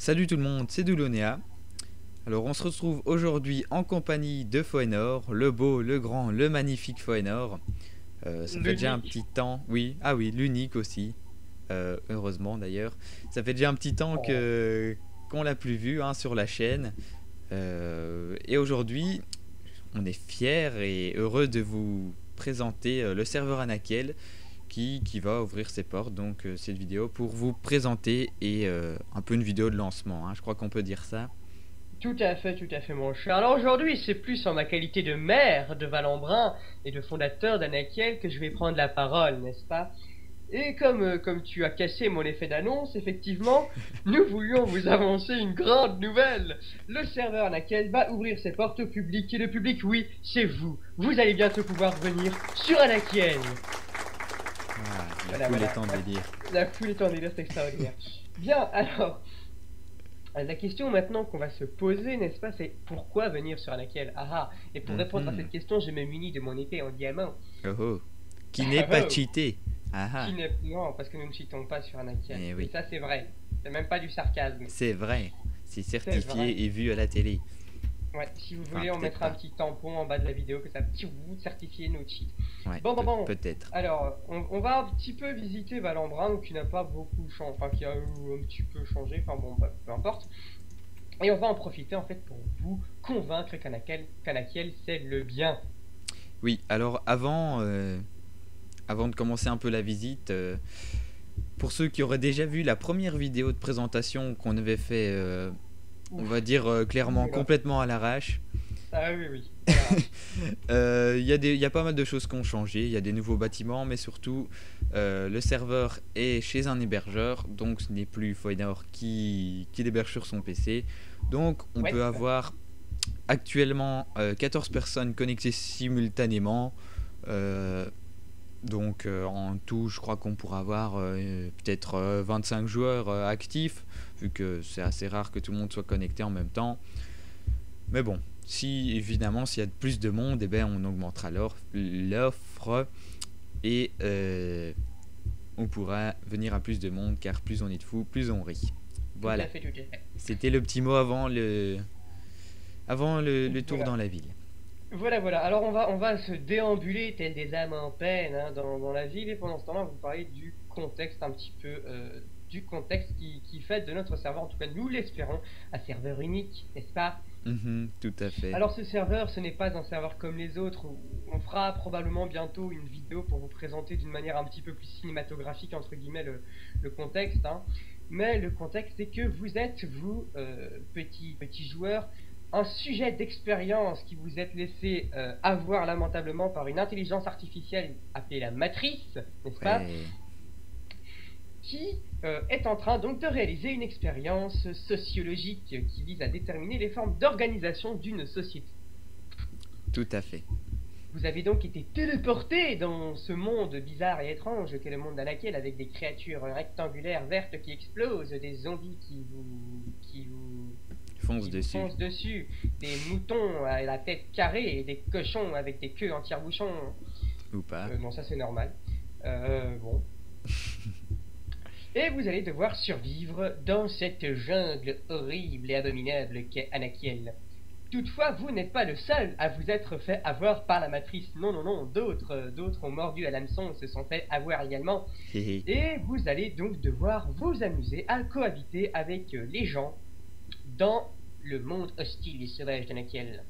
Salut tout le monde, c'est Doulonéa. Alors on se retrouve aujourd'hui en compagnie de Foenor, le beau, le grand, le magnifique Foenor. Ça fait déjà un L'unique. petit temps, oui, ah oui, l'unique aussi, heureusement d'ailleurs. Ça fait déjà un petit temps Oh. que qu'on l'a plus vu hein, sur la chaîne. Et aujourd'hui, on est fiers et heureux de vous présenter le serveur Anakiel qui va ouvrir ses portes, donc cette vidéo pour vous présenter et un peu une vidéo de lancement, hein, je crois qu'on peut dire ça. Tout à fait, mon cher. Alors aujourd'hui, c'est plus en ma qualité de maire de Valembrin et de fondateur d'Anakiel que je vais prendre la parole, n'est-ce pas? Et comme tu as cassé mon effet d'annonce, effectivement, nous voulions vous annoncer une grande nouvelle. Le serveur Anakiel va ouvrir ses portes au public. Et le public, oui, c'est vous. Vous allez bientôt pouvoir venir sur Anakiel. Ah, la Voilà, foule voilà. est en délire. La foule est en délire, c'est extraordinaire. Bien, alors, la question maintenant qu'on va se poser, n'est-ce pas, c'est pourquoi venir sur Anakiel? Ah ah. Et pour répondre à cette Mhm. question, je me munis de mon épée en diamant. Oh oh. Qui n'est Ah pas oh. cheaté. Ah ah. Qui n'est... Non, parce que nous ne citons pas sur Anakiel. Eh Et oui, ça, c'est vrai. C'est même pas du sarcasme. c'est vrai. C'est C'est vrai. certifié et vu à la télé. Ouais, si vous Enfin, voulez, on peut-être mettra un pas. petit tampon en bas de la vidéo que ça vous certifier nos cheats. Ouais, Bon. peut-être. Alors, on va un petit peu visiter Valembrin, qui n'a pas beaucoup changé, enfin qui a un petit peu changé, enfin bon, peu importe. Et on va en profiter en fait pour vous convaincre qu'Anakiel c'est le bien. Oui, alors avant de commencer un peu la visite, pour ceux qui auraient déjà vu la première vidéo de présentation qu'on avait fait, on va Ouf, dire clairement oula. complètement à l'arrache. Ah oui, oui, à l'arrache. Il y a pas mal de choses qui ont changé. Il y a des nouveaux bâtiments, mais surtout, le serveur est chez un hébergeur, donc ce n'est plus Foenor qui l'héberge sur son PC. Donc, on Ouais, peut avoir actuellement 14 personnes connectées simultanément. Euh, en tout, je crois qu'on pourra avoir peut-être 25 joueurs actifs, vu que c'est assez rare que tout le monde soit connecté en même temps. Mais bon, si évidemment s'il y a plus de monde, eh ben, on augmentera l'offre et on pourra venir à plus de monde car plus on est de fous, plus on rit. tout à Voilà, fait, tout à fait. c'était le petit mot avant le tour Voilà. dans la ville. Voilà. Alors on va se déambuler tel des âmes en peine hein, dans la ville et pendant ce temps-là, on va vous parler du contexte un petit peu, du contexte qui fait de notre serveur, en tout cas nous l'espérons, un serveur unique, n'est-ce pas? Mhm, tout à fait. Alors ce serveur, ce n'est pas un serveur comme les autres. On fera probablement bientôt une vidéo pour vous présenter d'une manière un petit peu plus cinématographique, entre guillemets, le contexte. Hein. Mais le contexte, c'est que vous êtes, vous, petits joueurs, un sujet d'expérience qui vous êtes laissé avoir lamentablement par une intelligence artificielle appelée la Matrice, n'est-ce pas? Ouais, Qui est en train donc de réaliser une expérience sociologique qui vise à déterminer les formes d'organisation d'une société. tout à fait. Vous avez donc été téléporté dans ce monde bizarre et étrange qu'est le monde d'Anakiel avec des créatures rectangulaires vertes qui explosent, des zombies Fonce qui vous dessus. foncent dessus, des moutons à la tête carrée et des cochons avec des queues en tire-bouchon. Ou pas. Non, ça c'est normal. Bon. Et vous allez devoir survivre dans cette jungle horrible et abominable qu'est Anakiel. Toutefois, vous n'êtes pas le seul à vous être fait avoir par la matrice. Non, d'autres ont mordu à l'hameçon et se sont fait avoir également. Héhé. Et vous allez donc devoir vous amuser à cohabiter avec les gens dans le monde hostile et sauvage d'Anakiel.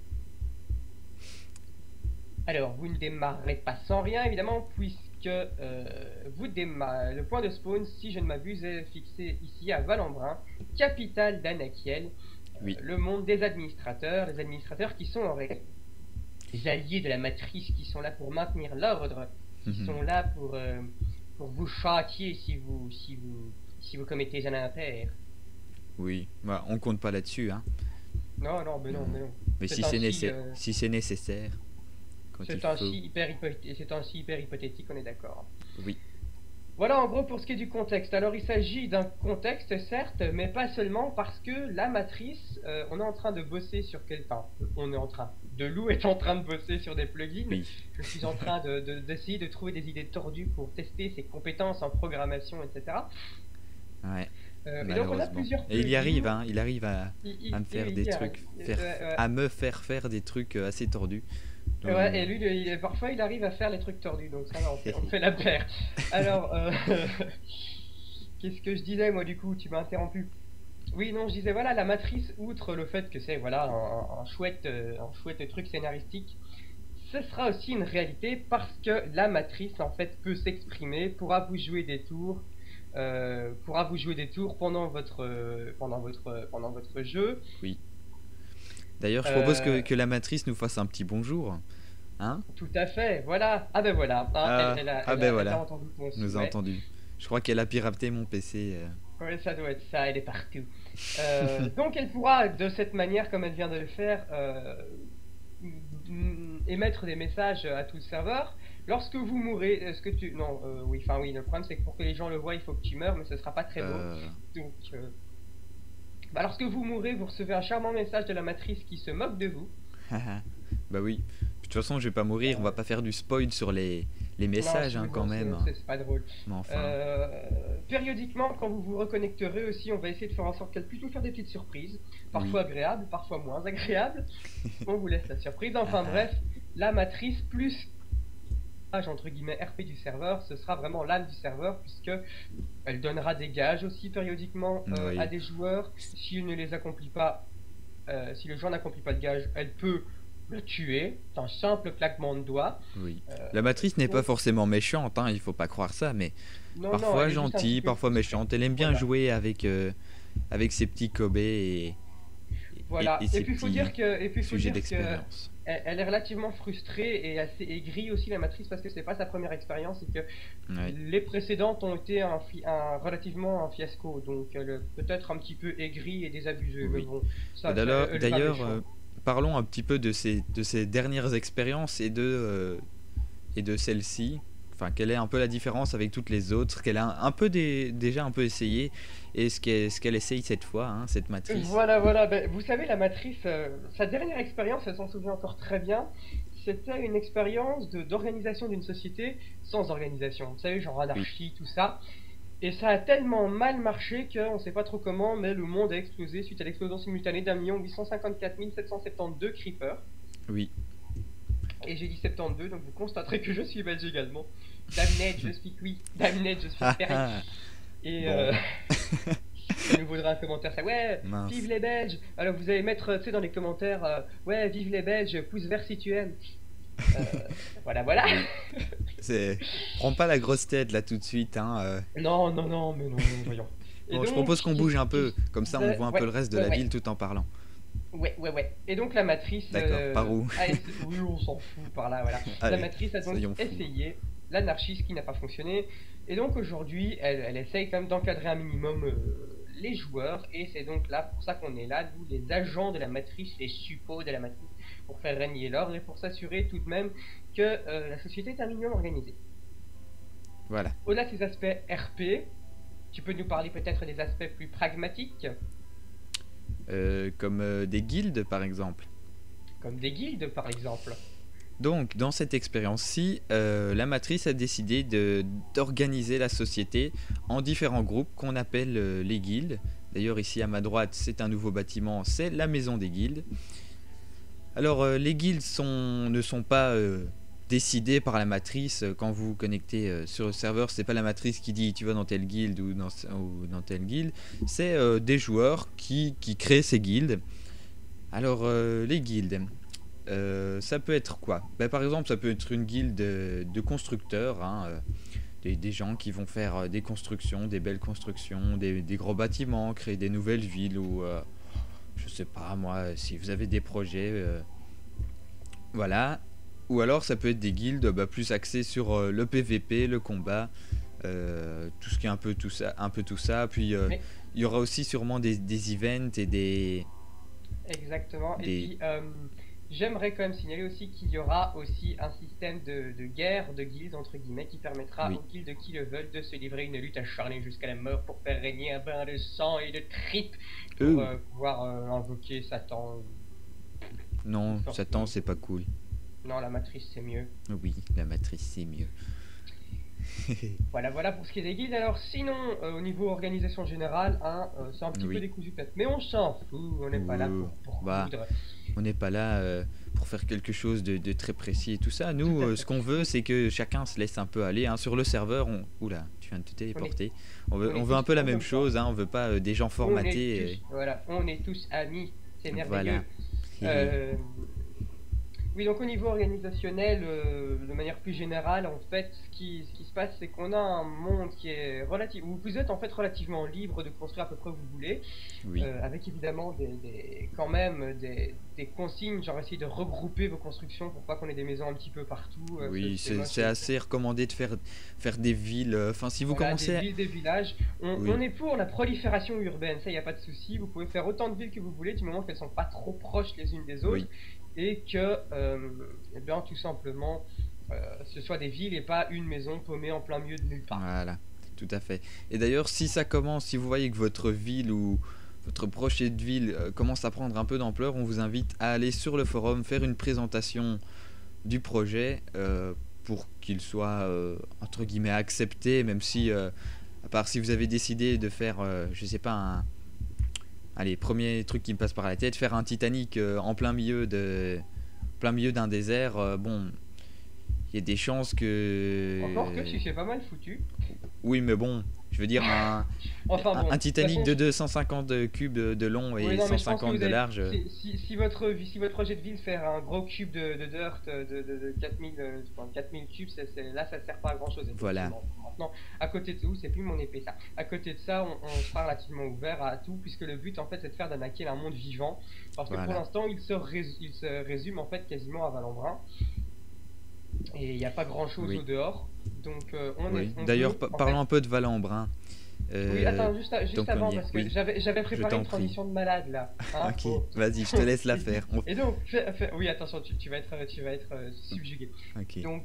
Alors, vous ne démarrerez pas sans rien, évidemment, puisque le point de spawn, si je ne m'abuse, est fixé ici à Valembrin, capitale d'Anakiel, Oui. le monde des administrateurs, les administrateurs qui sont en réalité les alliés de la matrice, qui sont là pour maintenir l'ordre, qui Mhm. sont là pour vous châtier si vous commettez un impair. Oui. Bah, on compte pas là-dessus, hein. Non, mais Non. non. Mais C'est ainsi, si c'est nécessaire, quand il faut. c'est ainsi hyper hypothétique, on est d'accord. Oui. Voilà en gros pour ce qui est du contexte. Alors il s'agit d'un contexte certes, mais pas seulement parce que la matrice, on est en train de bosser sur quel... Enfin, on est en train... Lou est en train de bosser sur des plugins. Oui. Je suis en train d'essayer de trouver des idées tordues pour tester ses compétences en programmation, etc. Ouais. Et donc on a malheureusement. plusieurs Et il y arrive, plugins. hein, il arrive à me faire Il des y arrive. trucs, Ouais. à me faire faire des trucs assez tordus. Ouais, et Donc, lui, parfois il arrive à faire les trucs tordus, donc ça va, on fait la paire. Alors, qu'est-ce que je disais moi du coup? Tu m'as interrompu. Oui, non, je disais voilà, la matrice, outre le fait que c'est voilà un chouette truc scénaristique, ce sera aussi une réalité parce que la matrice en fait peut s'exprimer, pourra vous jouer des tours pendant votre jeu. oui. D'ailleurs, je propose Euh, que la matrice nous fasse un petit bonjour. Hein? Tout à fait, voilà. Ah ben voilà, hein, Ah ben elle a voilà, entendu mon nous a souhait. entendu. Je crois qu'elle a piraté mon PC. Ouais, ça doit être ça, elle est partout. Donc elle pourra, de cette manière, comme elle vient de le faire, émettre des messages à tout le serveur. Lorsque vous mourrez, est-ce que tu... Non, oui, enfin oui, le problème c'est que pour que les gens le voient, il faut que tu meurs, mais ce sera pas très beau. Euh, Donc, bah, lorsque vous mourrez, vous recevez un charmant message de la matrice qui se moque de vous. Bah oui. De toute façon, je vais pas mourir, on va pas faire du spoil sur les Non, messages hein, quand non, même. c'est pas drôle. Mais enfin, Périodiquement, quand vous vous reconnecterez aussi, on va essayer de faire en sorte qu'elle puisse vous faire des petites surprises, oui. parfois agréables, parfois moins agréables. On vous laisse la surprise. Ah, Enfin ah. bref, la matrice plus entre guillemets RP du serveur, ce sera vraiment l'âme du serveur puisque elle donnera des gages aussi périodiquement à Oui. des joueurs. S'il ne les accomplit pas, si le joueur n'accomplit pas de gage, elle peut le tuer d'un simple claquement de doigts. Oui. Euh, La matrice n'est pas donc, forcément méchante, hein, il faut pas croire ça, mais non, non, parfois elle est juste un petit gentille, peu parfois frustrée. méchante. Elle aime bien Voilà. jouer avec ses petits Kobe et Voilà. ses petits Et puis faut sujets dire que d'expérience. elle est relativement frustrée et assez aigrie aussi la matrice parce que c'est pas sa première expérience et que Oui. les précédentes ont été relativement un fiasco. Donc elle est peut-être un petit peu aigrie et désabusée. Mais Oui. bon, Et ça elle est pas d'ailleurs, méchante. parlons un petit peu de ces dernières expériences et de celle-ci. Enfin, quelle est un peu la différence avec toutes les autres, qu'elle a un peu déjà un peu essayé, et ce qu'elle essaye cette fois, hein, cette matrice. Voilà, voilà. Ben, vous savez, la matrice, sa dernière expérience, elle s'en souvient encore très bien. C'était une expérience d'organisation d'une société sans organisation. Vous savez, genre Oui, anarchie, tout ça. Et ça a tellement mal marché qu'on ne sait pas trop comment, mais le monde a explosé suite à l'explosion simultanée d'1 854 772 creepers. oui. Et j'ai dit 72, donc vous constaterez que je suis belge également. Damned, je suis oui. Damned, je suis Ah Perry. ah. Et Bon, ça nous vaudra un commentaire, ça, ouais, vive mince. les Belges. Alors vous allez mettre, tu sais, dans les commentaires, ouais, vive les Belges, pouce vert si tu aimes. Euh, voilà, voilà. Oui. C'est... Prends pas la grosse tête là tout de suite, hein. Non, non, non, mais non, voyons. Et Bon, je donc, propose qu'on bouge un peu, comme ça on voit un peu ouais, le reste de ouais, la ouais. ville tout en parlant. Ouais. Et donc la matrice D'accord, par où? oui, on s'en fout par là, voilà. La Allez, matrice a donc soyons fous. essayé l'anarchisme qui n'a pas fonctionné. Et donc aujourd'hui, elle essaye quand même d'encadrer un minimum les joueurs. Et c'est donc là pour ça qu'on est là, nous les agents de la matrice, les suppôts de la matrice, pour faire régner l'ordre et pour s'assurer tout de même que la société est un minimum organisée. Voilà. Au-delà de ces aspects RP, tu peux nous parler peut-être des aspects plus pragmatiques, Comme des guildes par exemple. comme des guildes par exemple. Donc, dans cette expérience-ci, la matrice a décidé d'organiser la société en différents groupes qu'on appelle les guildes. D'ailleurs, ici à ma droite, c'est un nouveau bâtiment, c'est la maison des guildes. Alors, les guildes ne sont pas décidées par la matrice. Quand vous vous connectez sur le serveur, c'est pas la matrice qui dit tu vas dans telle guilde ou dans telle guilde. C'est des joueurs qui créent ces guildes. Alors, les guildes. Ça peut être quoi? Ben, par exemple, ça peut être une guilde de constructeurs, hein, des gens qui vont faire des constructions, des belles constructions, des gros bâtiments, créer des nouvelles villes ou je sais pas moi, si vous avez des projets, voilà. Ou alors ça peut être des guildes plus axées sur le PVP, le combat, tout ce qui est un peu tout ça. Puis Mais il y aura aussi sûrement des events et exactement. Et des puis, j'aimerais quand même signaler aussi qu'il y aura aussi un système de guerre, de guildes, entre guillemets, qui permettra oui. aux guildes qui le veulent de se livrer une lutte acharnée jusqu'à la mort pour faire régner un bain de sang et de tripes pour pouvoir invoquer Satan. Une Non, sorte Satan, c'est pas cool. Non, la matrice, c'est mieux. Oui, la matrice, c'est mieux. Voilà, voilà pour ce qui est des guildes. Alors sinon, au niveau organisation générale, hein, c'est un petit peu Oui. décousu peut-être. Mais on s'en fout, on n'est pas là pour Bah, coudre. on n'est pas là pour faire quelque chose de très précis et tout ça. Tout Nous, à ce fait. qu'on veut, c'est que chacun se laisse un peu aller. Hein. Sur le serveur, oula, tu viens de te On est, téléporter. on On est veut un tous peu la points même comme ça. chose. Hein. On veut pas des gens On est formatés. tous, voilà, on est tous amis. C'est Voilà. merveilleux. Euh, Oui, donc au niveau organisationnel, de manière plus générale, en fait, ce qui se passe, c'est qu'on a un monde qui est relatif, où vous êtes en fait relativement libre de construire à peu près où vous voulez, Oui. avec évidemment quand même des consignes, genre essayer de regrouper vos constructions pour pas qu'on ait des maisons un petit peu partout, Oui, c'est moche. c'est assez recommandé de faire des villes. Enfin, si vous Voilà, des commencez. villes, des villages. On Oui. on est pour la prolifération urbaine, ça y a pas de souci. Vous pouvez faire autant de villes que vous voulez du moment qu'elles sont pas trop proches les unes des autres Oui. et que, eh bien, tout simplement, ce soit des villes et pas une maison paumée en plein milieu de nulle part. Voilà. Tout à fait. Et d'ailleurs, si ça commence, si vous voyez que votre ville ou votre projet de ville commence à prendre un peu d'ampleur, on vous invite à aller sur le forum, faire une présentation du projet pour qu'il soit entre guillemets accepté, même si, à part si vous avez décidé de faire, je sais pas, allez, premier truc qui me passe par la tête, faire un Titanic en plein milieu d'un désert, bon, il y a des chances Encore que que. si c'est pas mal foutu. Oui, mais bon, je veux dire, Enfin bon, un de toute Titanic façon, de 250 cubes de long oui, et non, mais je pense que 150 vous de avez. large. Si votre projet de ville fait un gros cube de dirt de 4000, 4000 cubes, là ça sert pas à grand chose, Voilà, effectivement. Maintenant, à côté de ça, c'est plus mon épée ça. À côté de ça, on sera relativement ouvert à tout, puisque le but en fait c'est de faire d'Anakin un monde vivant. Parce que pour voilà. l'instant, il se résume en fait quasiment à Valembrin. Et il n'y a pas grand chose au Oui, dehors. Donc oui. on D'ailleurs, peut en parlons fait. un peu de Valembrin. Oui, attends, juste Donc on avant, y est. parce que Oui, j'avais je préparé une t'en prie. transition de malade là. Hein, Ok, oh. vas-y, je te laisse la Et, faire. et donc, oui, attention, tu vas être subjugué. Ok. Donc,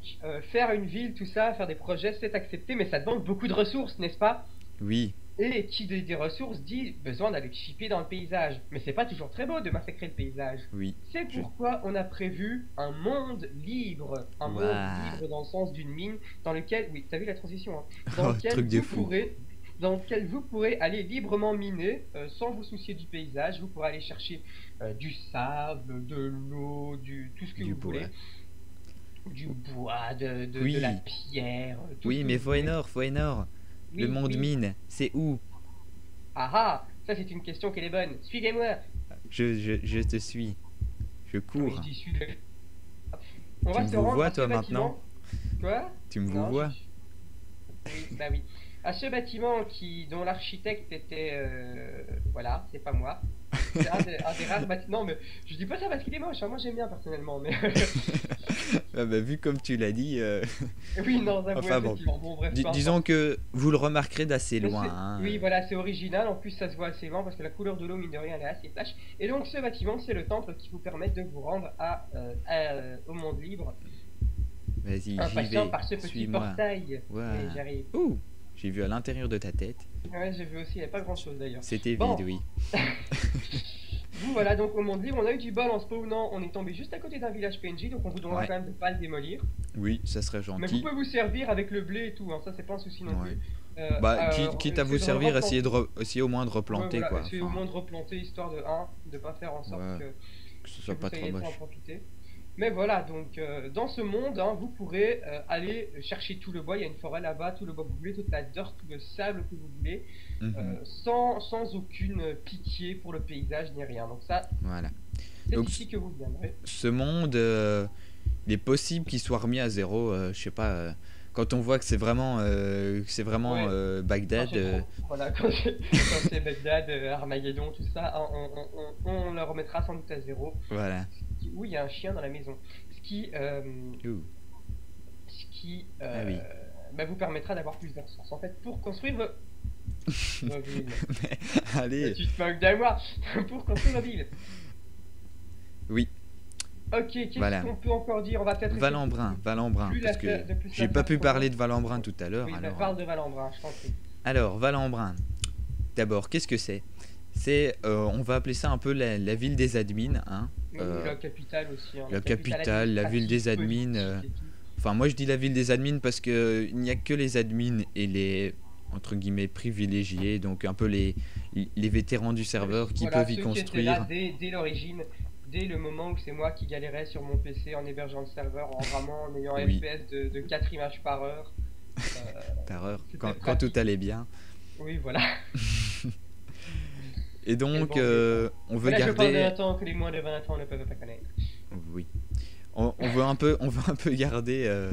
faire une ville, tout ça, faire des projets, c'est accepté, mais ça demande beaucoup de ressources, n'est-ce pas? Oui, Et qui dit des ressources dit besoin d'aller chipper dans le paysage. Mais c'est pas toujours très beau de massacrer le paysage. oui. C'est Je... pourquoi on a prévu un monde libre. Un monde Waouh. libre dans le sens d'une mine, dans lequel, oui, t'as vu la transition, hein, dans Oh, lequel truc de vous fou. pourrez dans lequel vous pourrez aller librement miner sans vous soucier du paysage. Vous pourrez aller chercher du sable, de l'eau, tout ce que Du vous bois. voulez, du bois, de la Oui, pierre, tout ce oui, que mais vous voulez. Foenor. Le Oui, monde oui. mine, c'est où? Ah ah, ça c'est une question qui est bonne. Suivez-moi. Je te suis. Je Oui, cours. j'y suis. On Tu va me se vous rendre vois, à ce toi, maintenant? bâtiment. Quoi? Tu me vous Non, vois? oui, bah oui. À ce bâtiment dont l'architecte était, voilà, c'est pas moi. C'est un des rares bâtiments, mais je dis pas ça parce qu'il est moche, hein, moi j'aime bien personnellement, mais Ah bah, vu comme tu l'as dit. oui, non, j'avoue, Enfin bon. effectivement, bon, bref, peu Disons importe. que vous le remarquerez d'assez Mais loin. Hein. oui, voilà, c'est original, en plus ça se voit assez loin parce que la couleur de l'eau, mine de rien, elle est assez flash. Et donc ce bâtiment, c'est le temple qui vous permet de vous rendre au monde libre Vas-y, en j'y passant vais. par ce petit Suis-moi. portail. Ouah. Oui, j'arrive. Ouh, j'ai vu à l'intérieur de ta tête. Ouais, j'ai vu aussi, il n'y a pas grand chose d'ailleurs. C'était Bon, vide, oui. vous voilà donc au monde libre, on a eu du bol en spawnant, on est tombé juste à côté d'un village PNJ, donc on vous demandera Ouais. quand même de pas le démolir. Oui, ça serait Mais vous gentil. pouvez vous servir avec le blé et tout, hein, ça c'est pas un souci non Ouais. plus. Bah, quitte à vous Essayez de servir, essayez, replanter. essayez au moins de Ouais, replanter, voilà, quoi. essayez au Enfin, moins de replanter histoire de pas faire en sorte ouais, que ce que soit vous pas trop soyez prêt à en moche. profiter. Mais voilà, donc dans ce monde, hein, vous pourrez aller chercher tout le bois, il y a une forêt là-bas, tout le bois que vous voulez, toute la dirt, tout le sable que vous voulez, Mhm. sans aucune pitié pour le paysage ni rien. Donc ça, Voilà. c'est Donc, ici que vous viendrez. ce monde, il est possible qu'il soit remis à zéro. Je sais pas. Quand on voit que c'est vraiment, Ouais, quand Bagdad. c'est trop, voilà, quand c'est Bagdad, Armageddon, tout ça, hein, on le remettra sans doute à zéro. Voilà. Oui, il y a un chien dans la maison. Ce qui, Ouh. Ah oui. bah, vous permettra d'avoir plus de ressources. En fait, pour construire vos villes. Mais, allez. Tu te moques de moi. Pour construire vos villes. Oui. Ok, qu'est-ce Voilà. qu'on peut encore dire? On va peut-être essayer Valembrin, Valembrin, plus parce la que faire, de plus j'ai la pas faire pu trop parler long. de Valembrin tout à l'heure. Oui, bah, Alors, parle de Valembrin, je t'en prie. Valembrin. D'abord, qu'est-ce que c'est? C'est, on va appeler ça un peu la ville des admins, hein. Oui, la capitale aussi. Hein, La capitale, la ville des admins. politique et tout. Enfin, moi je dis la ville des admins parce que il n'y a que les admins et les entre guillemets privilégiés, donc un peu les vétérans du serveur qui Voilà, peuvent y ceux qui étaient là construire. dès l'origine, dès le moment où c'est moi qui galérais sur mon PC en hébergeant le serveur, en ayant un Oui, FPS de 4 images par heure. Euh, par heure, C'était quand tout pratique. allait bien. Oui, voilà. Et Quelle donc, bande de cons. on veut Mais là, je parle de garder, 20 ans que les moins de 20 ans ne peuvent pas connaître. oui, on veut un peu garder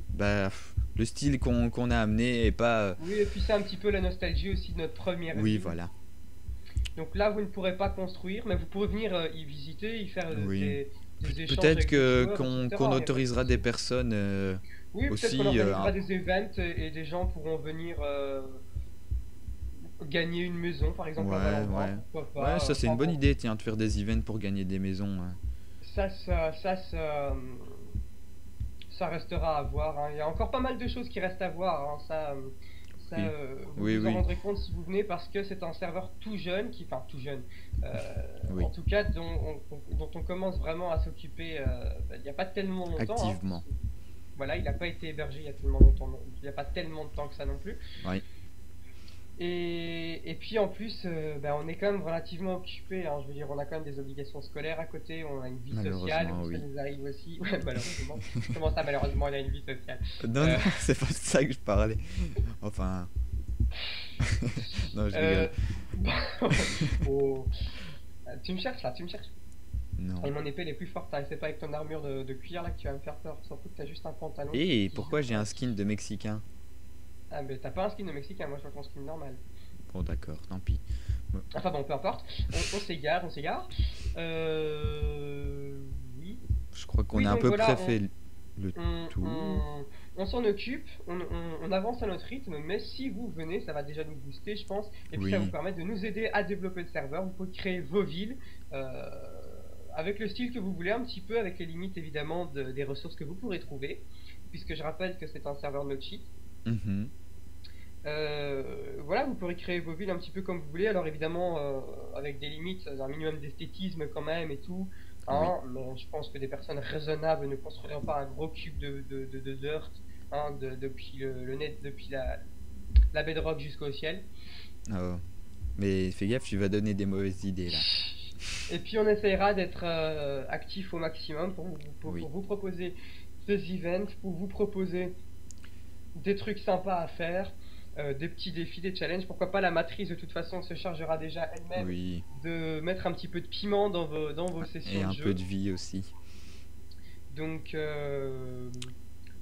bah, le style qu'on a amené et pas, Oui, et puis c'est un petit peu la nostalgie aussi de notre première oui, ville. voilà, Donc là, vous ne pourrez pas construire, mais vous pourrez venir y visiter, y faire oui. des échanges Peut-être avec d'autres que joueurs, qu'on etc. Il n'y a pas de autorisera des souci. personnes Oui, peut-être qu'on aussi, organisera des events et des gens pourront venir gagner une maison, par exemple à ouais, Valendrin, ouais. pourquoi Ouais, pas. ça c'est Enfin une bonne bon, idée, tiens, de faire des events pour gagner des maisons, hein. ça restera à voir, hein. Il y a encore pas mal de choses qui restent à voir, hein. Oui, Vous oui, vous en oui, rendrez compte si vous venez parce que c'est un serveur tout jeune, enfin tout jeune, oui, en tout cas dont on commence vraiment à s'occuper il n'y a pas tellement longtemps, hein. activement. Voilà, il n'a pas été hébergé il y a tellement longtemps, il n'y a pas tellement de temps que ça non plus. Oui, Et puis en plus, on est quand même relativement occupé, hein. Je veux dire, on a quand même des obligations scolaires à côté, on a une vie sociale, malheureusement, où ça oui. nous arrive aussi. Ouais, malheureusement. Comment ça, malheureusement, il a une vie sociale? Non, non, Euh, c'est pas de ça que je parlais. Enfin, non, je euh, rigole. oh. Tu me cherches là, tu me cherches. Non. Et mon épée elle est plus forte, hein. C'est pas avec ton armure de cuir là que tu vas me faire peur, surtout que t'as juste un pantalon Et qui pourquoi jure j'ai un skin de Mexicain? Ah, mais t'as pas un skin de Mexicain, moi je vois ton skin normal. Bon, d'accord, tant pis. Bon, Enfin bon, peu importe. On s'égare, on s'égare. Euh... Oui. je crois qu'on Oui, a à donc peu près voilà, fait le on, tour. on s'en occupe, on avance à notre rythme, mais si vous venez, ça va déjà nous booster, je pense, et puis ça va vous Oui, permettre de nous aider à développer le serveur. Vous pouvez créer vos villes euh, avec le style que vous voulez, un petit peu avec les limites évidemment des ressources que vous pourrez trouver, puisque je rappelle que c'est un serveur no cheat. mhm, Voilà, vous pourrez créer vos villes un petit peu comme vous voulez, alors évidemment avec des limites, un minimum d'esthétisme quand même et tout, oui. hein, mais je pense que des personnes raisonnables ne construiront pas un gros cube de dirt, hein, depuis le net, depuis la bedrock jusqu'au ciel. Oh. Mais fais gaffe, tu vas donner des mauvaises idées là. Et puis on essaiera d'être actif au maximum Oui, pour vous proposer des events, pour vous proposer des trucs sympas à faire, des petits défis, des challenges. Pourquoi pas, la matrice de toute façon se chargera déjà elle-même oui. de mettre un petit peu de piment dans vos Et sessions de un peu jeu. de vie aussi. Donc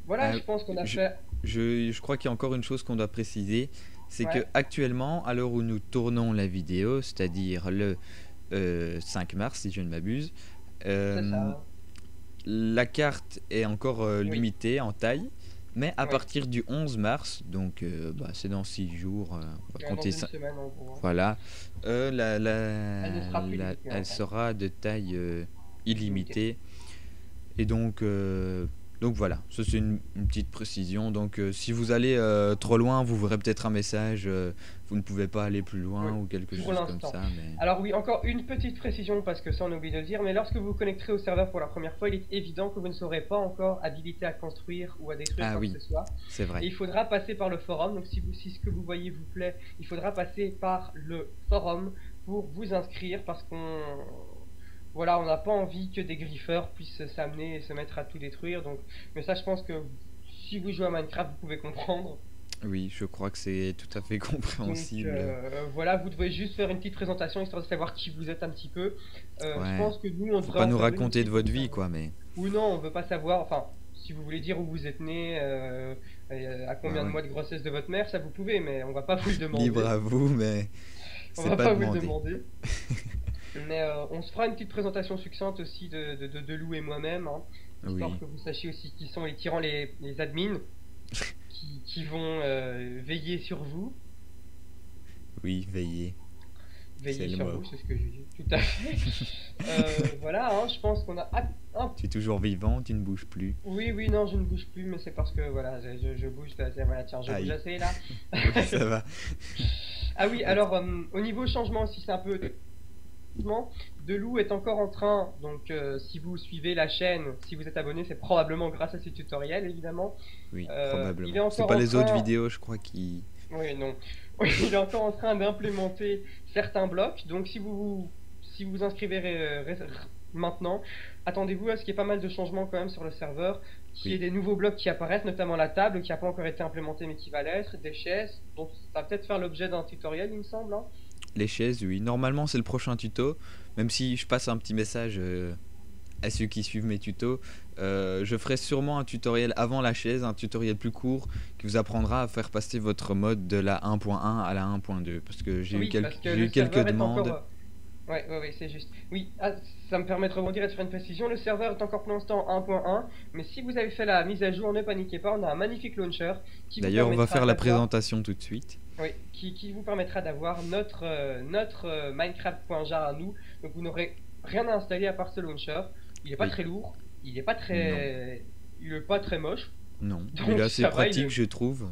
voilà, Euh, je pense qu'on a je, fait. je crois qu'il y a encore une chose qu'on doit préciser, c'est que Ouais, actuellement, à l'heure où nous tournons la vidéo, c'est-à-dire le 5 mars si je ne m'abuse, c'est ça, euh, hein. la carte est encore Oui, limitée en taille, mais à oui. partir du 11 mars, donc bah, c'est dans 6 jours, on va Dans compter une ça, semaine en gros, hein. voilà, Elle ne sera plus limitée en elle taille, sera de taille limitée. illimitée. Et donc voilà, ça c'est une petite précision. Donc si vous allez trop loin, vous verrez peut-être un message, vous ne pouvez pas aller plus Oui, loin ou quelque pour chose comme l'instant. ça. Mais Alors oui, encore une petite précision parce que ça on oublie de le dire, mais lorsque vous vous connecterez au serveur pour la première fois, il est évident que vous ne serez pas encore habilité à construire ou à détruire ah quoi que oui, ce soit. c'est Et vrai. il faudra passer par le forum, donc si ce que vous voyez vous plaît, il faudra passer par le forum pour vous inscrire parce qu'on... Voilà, on n'a pas envie que des griffeurs puissent s'amener et se mettre à tout détruire, donc... Mais ça je pense que si vous jouez à Minecraft, vous pouvez comprendre. Oui, je crois que c'est tout à fait Donc compréhensible. voilà, vous devez juste faire une petite présentation histoire de savoir qui vous êtes un petit peu. Je Ouais, pense que nous, on faut devrait pas en nous faire une raconter aussi de comme votre ça. vie, quoi, mais Ou non, on veut pas savoir. Enfin, si vous voulez dire où vous êtes né, à ouais, combien de ouais. mois de grossesse de votre mère, ça vous pouvez, mais on va pas vous le Libre demander. à vous, mais On c'est va pas pas vous le demandé. demander. Mais on se fera une petite présentation succincte aussi de Lou et moi-même, hein, histoire Oui, que vous sachiez aussi qui sont les tyrans, les admins, qui vont veiller sur vous. oui, veillez, c'est Veiller le sur mot. vous, c'est ce que j'ai dit. Tout à fait. Voilà, hein, je pense qu'on a Tu es toujours vivant, tu ne bouges plus. Oui, oui, non, je ne bouge plus, mais c'est parce que voilà, je bouge. Voilà, tiens, je bouge Aïe, assez là. oui, ça va. Ah oui, Et alors au niveau changement aussi, c'est un peu. t- Voilà, effectivement, Delou est encore en train, donc si vous suivez la chaîne, si vous êtes abonné, c'est probablement grâce à ces tutoriels, évidemment. Oui, Il est probablement. C'est encore pas en les autres train... vidéos, je crois, qui... Oui, non. Oui, il est encore en train d'implémenter certains blocs, donc si vous inscrivez maintenant, attendez-vous à ce qu'il y ait pas mal de changements quand même sur le serveur, qu'il y ait Oui. des nouveaux blocs qui apparaissent, notamment la table qui n'a pas encore été implémentée mais qui va l'être, des chaises, donc ça va peut-être faire l'objet d'un tutoriel, il me semble, hein. Les chaises, oui. Normalement, c'est le prochain tuto. Même si je passe un petit message à ceux qui suivent mes tutos, je ferai sûrement un tutoriel avant la chaise, un tutoriel plus court qui vous apprendra à faire passer votre mode de la 1.1 à la 1.2. Parce que Oui, parce que j'ai le eu quelques serveur est encore... demandes. Ouais, c'est juste. Oui, ça me permet de rebondir et de faire une précision. Le serveur est encore pour l'instant 1.1, mais si vous avez fait la mise à jour, ne paniquez pas, on a un magnifique launcher qui vous D'ailleurs, on va permettra faire la d'avoir... présentation tout de suite. Oui, qui vous permettra d'avoir notre Minecraft.jar à nous. Donc vous n'aurez rien à installer à part ce launcher. Il n'est pas Oui. très lourd, il n'est pas très moche. Non, Donc il est assez ça va, pratique, je trouve.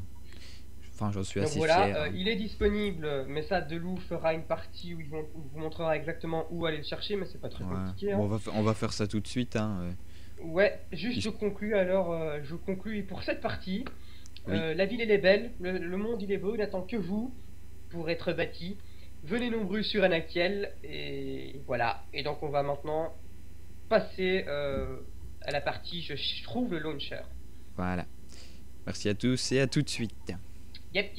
Enfin, j'en suis Donc assez voilà, fier. il est disponible, mais ça, Delou fera une partie où il vous montrera exactement où aller le chercher, mais c'est pas très Ouais. compliqué, Bon, hein. on va faire ça tout de suite. Hein. Ouais, juste Puisque- je conclus alors, je conclus pour cette partie. Oui. La ville elle est belle, le monde il est beau, il attend que vous pour être bâti. Venez nombreux sur Anakiel, et voilà. Et donc on va maintenant passer à la partie je trouve le launcher. Voilà. Merci à tous et à tout de suite. Yep.